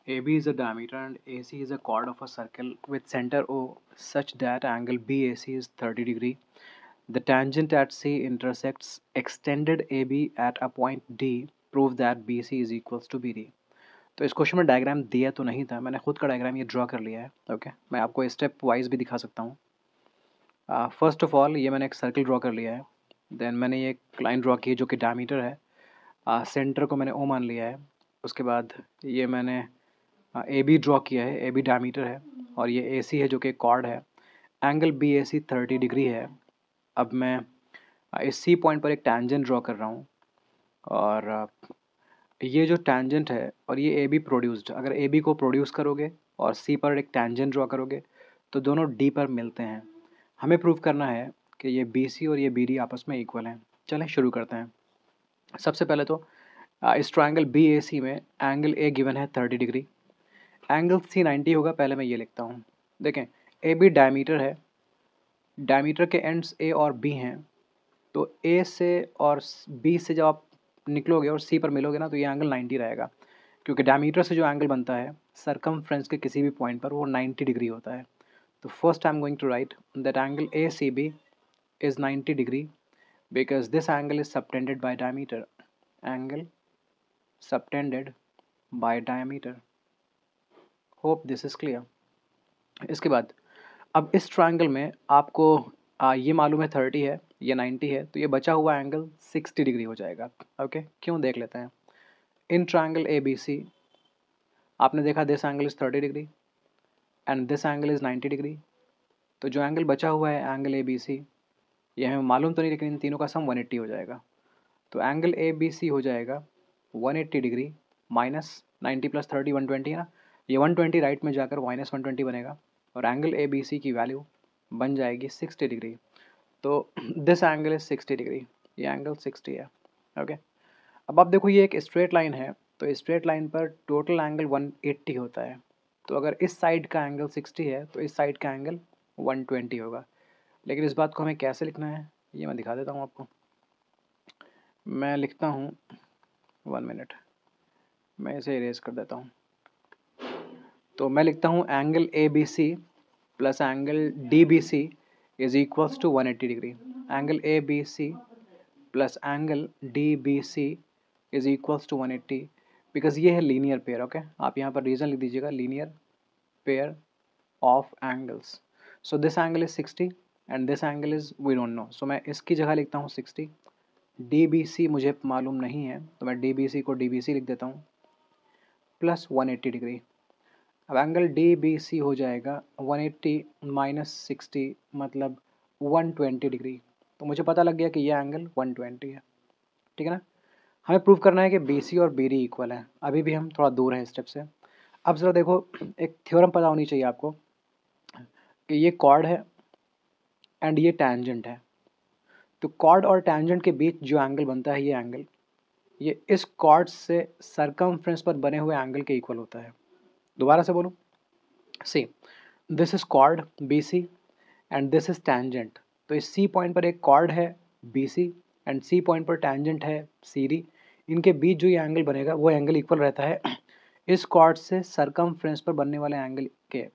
AB is a diameter and AC is a chord of a circle with center O such that angle BAC is 30 degree. The tangent at C intersects extended AB at a point D. Prove that BC is equals to BD. तो इस question में diagram दिया तो नहीं था, मैंने खुद का डायग्राम ये ड्रॉ कर लिया है। ओके, मैं आपको स्टेप वाइज भी दिखा सकता हूँ। फर्स्ट ऑफ ऑल ये मैंने एक सर्कल ड्रॉ कर लिया है। देन मैंने ये एक लाइन ड्रॉ की है जो कि डायमीटर है। सेंटर को मैंने ओ मान लिया है। उसके बाद ये मैंने ए बी ड्रॉ किया है, ए बी डायमीटर है और ये ए सी है जो कि कॉर्ड है। Angle B A C 30 degree है। अब मैं इस सी पॉइंट पर एक टैंजेंट ड्रॉ कर रहा हूँ और ये जो टैंजेंट है और ये ए बी प्रोड्यूस्ड, अगर ए बी को प्रोड्यूस करोगे और सी पर एक टैंजेंट ड्रॉ करोगे तो दोनों डी पर मिलते हैं। हमें प्रूव करना है कि ये बी सी और ये बी डी आपस में इक्वल हैं। चलें शुरू करते हैं। सबसे पहले तो इस ट्रायंगल बी ए सी में एंगल ए गिवन है 30 डिग्री, एंगल सी 90 होगा। पहले मैं ये लिखता हूँ। देखें, ए बी डायमीटर है, डायमीटर के एंड्स ए और बी हैं, तो ए से और बी से जब आप निकलोगे और सी पर मिलोगे ना तो ये एंगल 90 रहेगा, क्योंकि डायमीटर से जो एंगल बनता है सरकमफ्रेंस के किसी भी पॉइंट पर वो 90 डिग्री होता है। तो first I am going to write that angle A C B is 90 degree because this angle is subtended by diameter. Angle subtended by diameter. Hope this is clear. इसके बाद अब इस ट्रायंगल में आपको ये मालूम है 30 है, ये 90 है, तो ये बचा हुआ एंगल 60 डिग्री हो जाएगा। ओके, क्यों देख लेते हैं। इन ट्रायंगल ए बी सी आपने देखा this angle is 30 degree and this angle is 90 degree. तो जो एंगल बचा हुआ है एंगल ए बी सी, ये हमें मालूम तो नहीं, लेकिन इन तीनों का सम 180 हो जाएगा। तो एंगल ए बी सी हो जाएगा 180 डिग्री माइनस 90 प्लस 30 120 है ना, ये 120 राइट में जाकर माइनस 120 बनेगा और एंगल ए बी सी की वैल्यू बन जाएगी 60 डिग्री। तो दिस एंगल इज 60 डिग्री, ये एंगल 60 है। ओके, अब आप देखो ये एक स्ट्रेट लाइन है, तो स्ट्रेट लाइन पर टोटल एंगल 180 होता है। तो अगर इस साइड का एंगल 60 है तो इस साइड का एंगल 120 होगा। लेकिन इस बात को हमें कैसे लिखना है ये मैं दिखा देता हूँ आपको। मैं लिखता हूँ, 1 मिनट, मैं इसे इरेज कर देता हूँ। तो मैं लिखता हूँ angle A B C plus angle D B C is equals to 180 degree. Angle A B C plus angle D B C is equals to 180, because ये है लीनियर पेयर। ओके, आप यहाँ पर रीज़न लिख दीजिएगा, linear pair of angles. So this angle is 60 and this angle is we don't know, so मैं इसकी जगह लिखता हूँ 60। डी बी सी मुझे मालूम नहीं है तो मैं डी बी सी को डी बी सी लिख देता हूँ प्लस 180 डिग्री। अब एंगल डी बी सी हो जाएगा 180 माइनस 60 मतलब 120 डिग्री। तो मुझे पता लग गया कि यह एंगल 120 है। ठीक है ना। हमें प्रूव करना है कि बी सी और बी डी इक्वल है। अभी भी हम थोड़ा दूर हैं स्टेप से। अब ज़रा देखो, एक थ्योरम पता होनी चाहिए आपको कि ये कॉर्ड है एंड ये टैंजेंट है। तो कॉर्ड और टैंजेंट के बीच जो एंगल बनता है ये एंगल, ये इस कॉर्ड से सरकमफ्रेंस पर बने हुए एंगल के इक्वल होता है। दोबारा से बोलूँ, see this is chord B C and this is tangent. तो इस सी पॉइंट पर एक कॉर्ड है B C and C point पर टैंजेंट है सी डी। इनके बीच जो ये एंगल बनेगा वो एंगल इक्वल रहता है इस कॉर्ड से सरकमफ्रेंस पर बनने वाले एंगल के।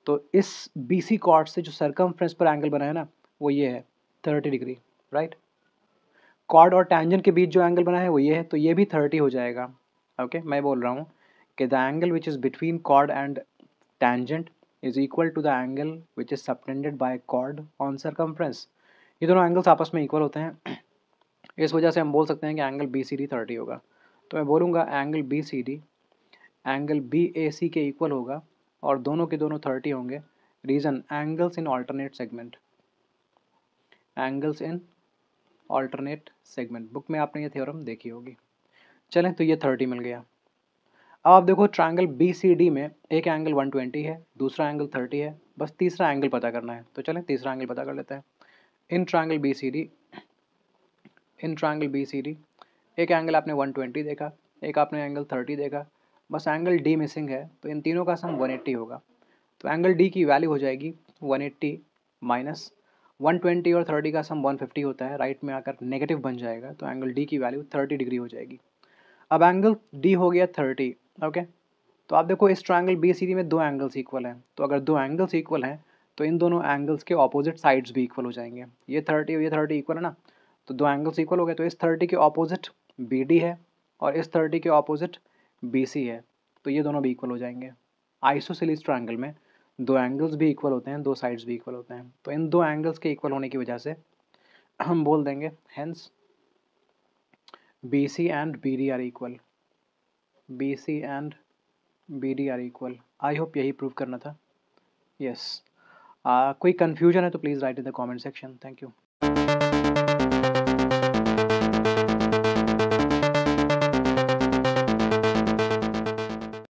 तो इस बी सी कॉर्ड से जो सरकमफ्रेंस पर एंगल बना है ना वो ये है 30 डिग्री, राइट। कॉर्ड और टैंजेंट के बीच जो एंगल बना है वो ये है, तो ये भी 30 हो जाएगा। ओके, मैं बोल रहा हूँ कि the angle which is between chord and tangent is equal to the angle which is subtended by chord on circumference। ये दोनों एंगल्स आपस में इक्वल होते हैं, इस वजह से हम बोल सकते हैं कि एंगल बी सी डी 30 होगा। तो मैं बोलूँगा angle B C D angle B A C के इक्वल होगा और दोनों के दोनों 30 होंगे। Reason, angles in alternate segment, angles in alternate segment. Book में आपने ये थ्योरम देखी होगी। चलें, तो ये 30 मिल गया। अब आप देखो ट्रायंगल बी सी डी में एक एंगल 120 है, दूसरा एंगल 30 है, बस तीसरा एंगल पता करना है। तो चलें तीसरा एंगल पता कर लेते हैं। In triangle B C D, in triangle B C D एक एंगल आपने 120 देखा, एक आपने एंगल 30 देखा, बस एंगल डी मिसिंग है, तो इन तीनों का सम 180 होगा। तो एंगल डी की वैल्यू हो जाएगी 180 माइनस 120 और 30 का सम 150 होता है, राइट में आकर नेगेटिव बन जाएगा, तो एंगल डी की वैल्यू 30 डिग्री हो जाएगी। अब एंगल डी हो गया 30। ओके, तो आप देखो इस ट्रायंगल बी सी डी में दो एंगल्स इक्वल हैं, तो अगर दो एंगल्स इक्वल हैं तो इन दोनों एंगल्स के ऑपोजिट साइड्स भी इक्वल हो जाएंगे। ये 30 और ये 30 इक्वल है ना, तो दो एंगल्स इक्वल हो गए, तो इस 30 के ऑपोजिट बी डी है और इस 30 के ऑपोजिट बी सी है, तो ये दोनों भी इक्वल हो जाएंगे। आइसोसेलेस ट्रायंगल में दो एंगल्स भी इक्वल होते हैं, दो साइड्स भी इक्वल होते हैं, तो इन दो एंगल्स के इक्वल होने की वजह से हम बोल देंगे hence B C and B D are equal, B C and B D are equal. I hope यही प्रूव करना था। यस। कोई कन्फ्यूजन है तो please write in the comment section. Thank you.